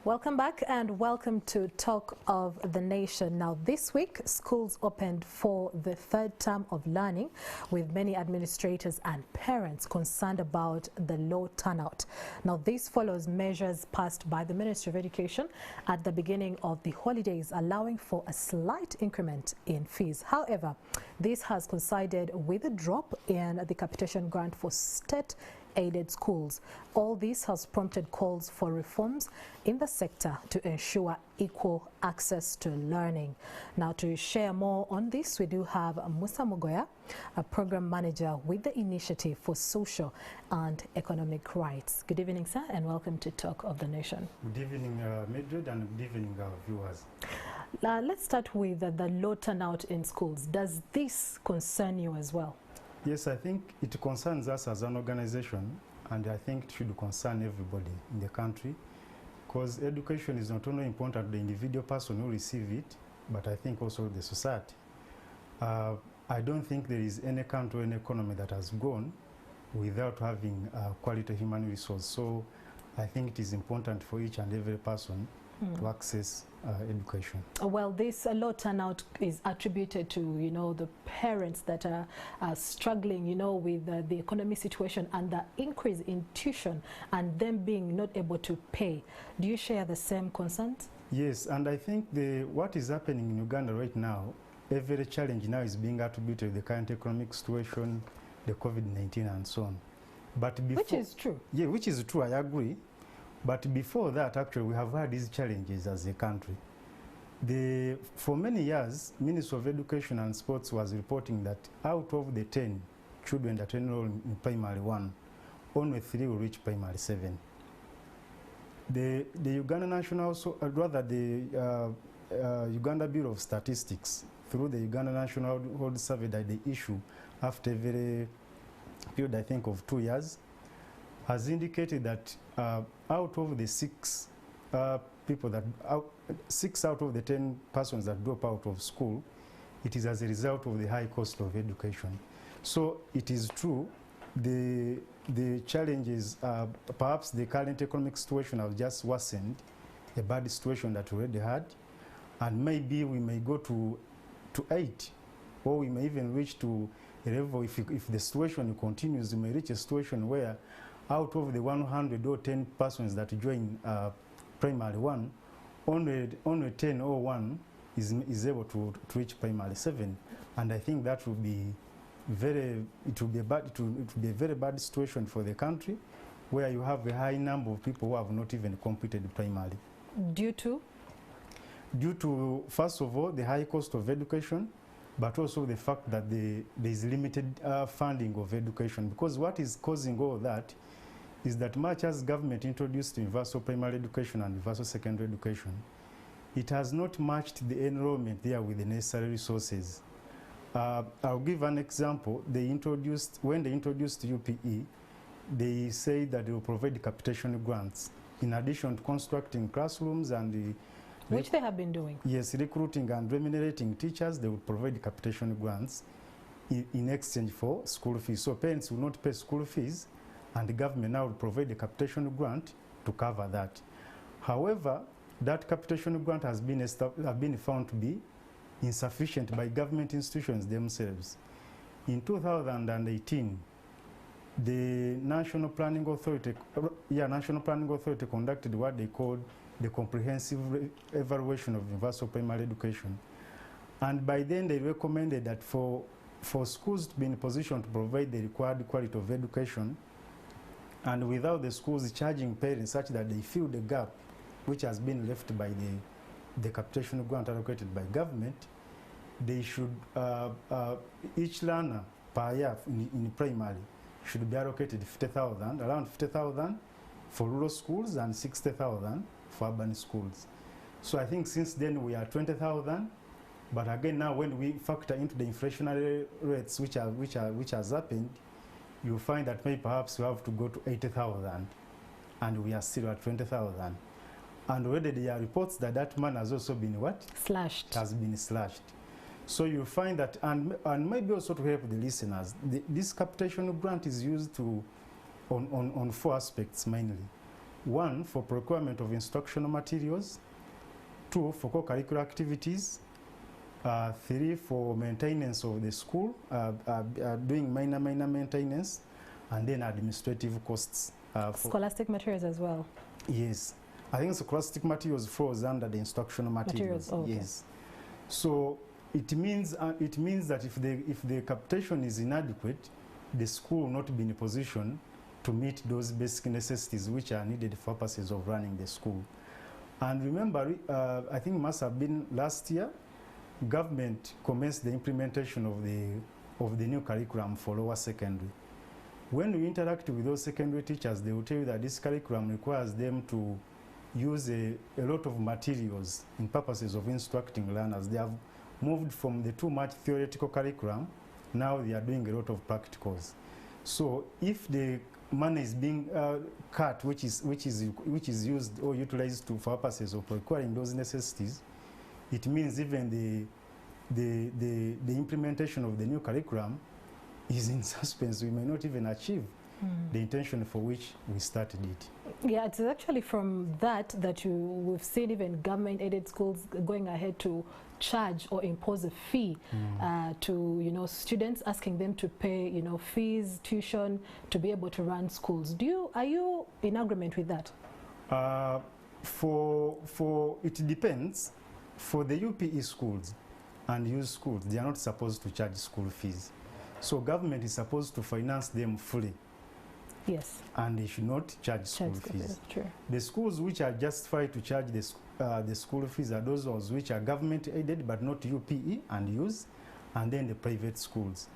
Welcome back and welcome to Talk of the Nation. Now this week, schools opened for the third term of learning, with many administrators and parents concerned about the low turnout. Now this follows measures passed by the Ministry of Education at the beginning of the holidays, allowing for a slight increment in fees. However, this has coincided with a drop in the capitation grant for state-aided schools. All this has prompted calls for reforms in the sector to ensure equal access to learning. Now, to share more on this, we do have Musa Mugoya, a program manager with the Initiative for Social and Economic Rights. Good evening, sir, and welcome to Talk of the Nation. Good evening, Mildred, and good evening, viewers. Let's start with the low turnout in schools. Does this concern you as well? Yes, I think it concerns us as an organization, and I think it should concern everybody in the country, because education is not only important to the individual person who receives it, but I think also the society. I don't think there is any country or any economy that has gone without having quality human resource. So I think it is important for each and every person to access education. Well, this low turnout is attributed to, the parents that are struggling, with the economic situation and the increase in tuition and them being not able to pay. Do you share the same concerns? Yes, and I think what is happening in Uganda right now, every challenge now is being attributed to the current economic situation, the COVID-19 and so on. But before, which is true. Yeah, which is true, I agree. But before that, actually, we have had these challenges as a country. For many years, Ministry of Education and Sports was reporting that out of the 10 children that enroll in primary 1, only 3 will reach primary 7. The Uganda National, Uganda Bureau of Statistics, through the Uganda National Hold Survey that they issue after every period, I think, of 2 years, has indicated that out of the 6 out of the 10 persons that drop out of school, it is as a result of the high cost of education. So it is true, the challenges, perhaps the current economic situation has just worsened a bad situation that we already had, and maybe we may go to 8, or we may even reach to a level, if the situation continues, we may reach a situation where out of the 110 persons that join primary 1, only 10 or 1 is able to reach primary 7, and I think that will be it will be a very bad situation for the country, where you have a high number of people who have not even completed primary. Due to? Due to, first of all, the high cost of education, but also the fact that there is limited funding of education, because what is causing all that is that much as government introduced universal primary education and universal secondary education, it has not matched the enrollment there with the necessary resources. I'll give an example. When they introduced UPE, they say that they will provide capitation grants in addition to constructing classrooms and which they have been doing. Yes, recruiting and remunerating teachers. They will provide capitation grants in exchange for school fees. So parents will not pay school fees, and the government now will provide a capitation grant to cover that. However, that capitation grant has been found to be insufficient by government institutions themselves. In 2018, the National Planning Authority conducted what they called the comprehensive evaluation of universal primary education. And by then they recommended that for schools to be in a position to provide the required quality of education, and without the schools charging parents such that they fill the gap which has been left by the capitation grant allocated by government, they should, each learner per year in primary should be allocated 50,000, around 50,000 for rural schools and 60,000 for urban schools. So I think since then we are 20,000, but again now when we factor into the inflationary rates which has happened, you'll find that maybe perhaps we have to go to 80,000, and we are still at 20,000. And already there are reports that that money has also been what? Slashed. Has been slashed. So you'll find that, and maybe also to help the listeners, this capitation grant is used on 4 aspects mainly. 1, for procurement of instructional materials, 2, for co-curricular activities, 3, for maintenance of the school, doing minor maintenance, and then administrative costs. Scholastic materials as well? Yes. I think scholastic materials falls under the instructional materials. Oh, okay. Yes. So it means that if the capitation is inadequate, the school will not be in a position to meet those basic necessities which are needed for purposes of running the school. And remember, I think must have been last year, government commenced the implementation of the new curriculum for lower secondary. When we interact with those secondary teachers, they will tell you that this curriculum requires them to use a lot of materials in purposes of instructing learners. They have moved from the too much theoretical curriculum, now they are doing a lot of practicals. So if the money is being cut, which is used or utilized for purposes of requiring those necessities, it means even the implementation of the new curriculum is in suspense. We may not even achieve the intention for which we started it. Yeah, it's actually from that we've seen even government-aided schools going ahead to charge or impose a fee to students, asking them to pay fees, tuition to be able to run schools. Are you in agreement with that? It depends. For the UPE schools and youth schools, they are not supposed to charge school fees. So government is supposed to finance them fully. Yes. And they should not charge school fees. True. The schools which are justified to charge the school fees are those which are government aided but not UPE and youth, and then the private schools.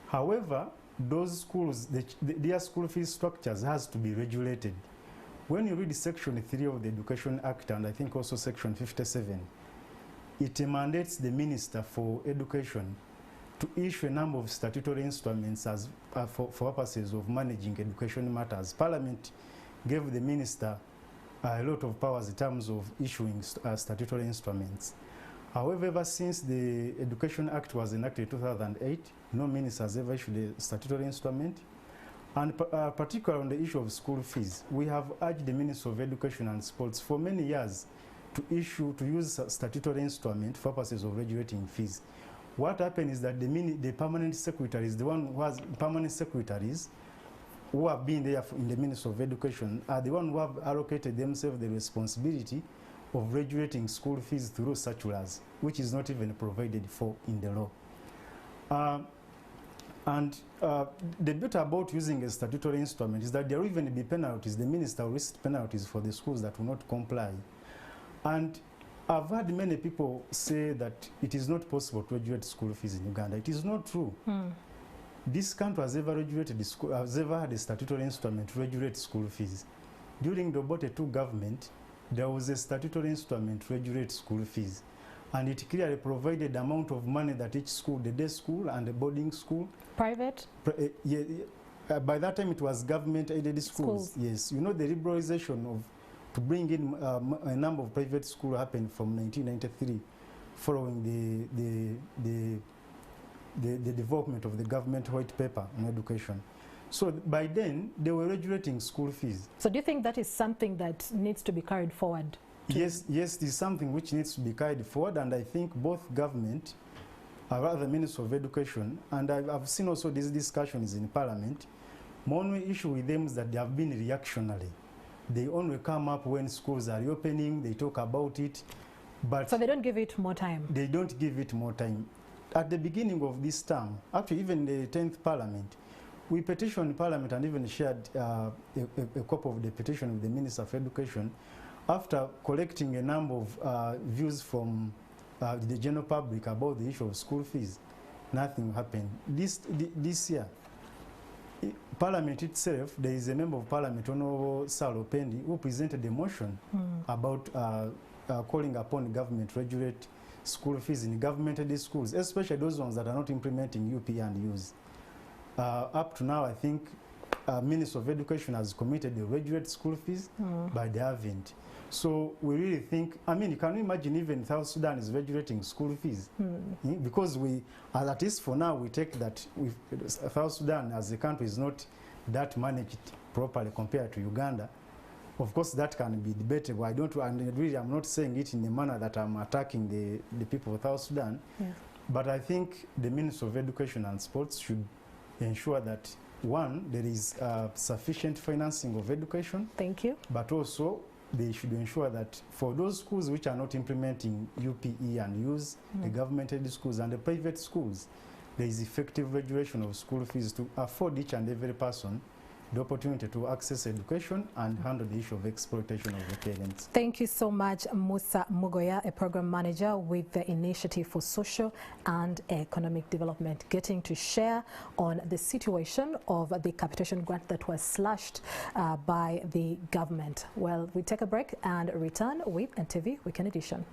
However, those schools, their school fees structures has to be regulated. When you read Section 3 of the Education Act, and I think also Section 57, it mandates the Minister for Education to issue a number of statutory instruments for purposes of managing education matters. Parliament gave the Minister a lot of powers in terms of issuing statutory instruments. However, ever since the Education Act was enacted in 2008, no minister has ever issued a statutory instrument. And particularly on the issue of school fees, we have urged the Minister of Education and Sports for many years to use statutory instrument for purposes of regulating fees. What happened is that the permanent secretaries, the one who has permanent secretaries who have been there in the Ministry of Education, are the one who have allocated themselves the responsibility of regulating school fees through circulars, which is not even provided for in the law. The bit about using a statutory instrument is that there will even be penalties. The minister will risk penalties for the schools that will not comply. And I've heard many people say that it is not possible to regulate school fees in Uganda. It is not true. This country has ever had a statutory instrument to regulate school fees. During the Obote II government, there was a statutory instrument to regulate school fees. And it clearly provided the amount of money that each school, the day school and the boarding school. Private? By that time it was government-aided schools. Yes, you know, the liberalization to bring in a number of private schools happened from 1993, following the development of the government white paper on education. So by then, they were regulating school fees. So do you think that is something that needs to be carried forward? Yes, it is something which needs to be carried forward, and I think both government, or rather Minister of Education, and I've seen also these discussions in Parliament, my only issue with them is that they have been reactionary. They only come up when schools are reopening, they talk about it, but... So they don't give it more time? They don't give it more time. At the beginning of this term, actually even the 10th Parliament, we petitioned Parliament and even shared a copy of the petition with the Minister of Education after collecting a number of views from the general public about the issue of school fees. Nothing happened. This year, Parliament itself, there is a member of Parliament, Honorable Salo Pendi, who presented a motion about calling upon the government to regulate school fees in government-aided schools, especially those ones that are not implementing UP and use. Up to now, I think Minister of Education has committed to regulate school fees, but they haven't. So we really think, I mean, can you imagine even South Sudan is regulating school fees? Because we, at least for now, we take that South Sudan as a country is not that managed properly compared to Uganda. Of course, that can be debatable. I'm not saying it in a manner that I'm attacking the people of South Sudan. Yeah. But I think the Ministry of Education and Sports should ensure that, one, there is sufficient financing of education. Thank you. But also, they should ensure that for those schools which are not implementing UPE and use the government-aided schools and the private schools, there is effective regulation of school fees to afford each and every person the opportunity to access education and handle the issue of exploitation of the parents. Thank you so much, Musa Mugoya, a program manager with the Initiative for Social and Economic Development, getting to share on the situation of the capitation grant that was slashed by the government. Well, we take a break and return with NTV Weekend Edition.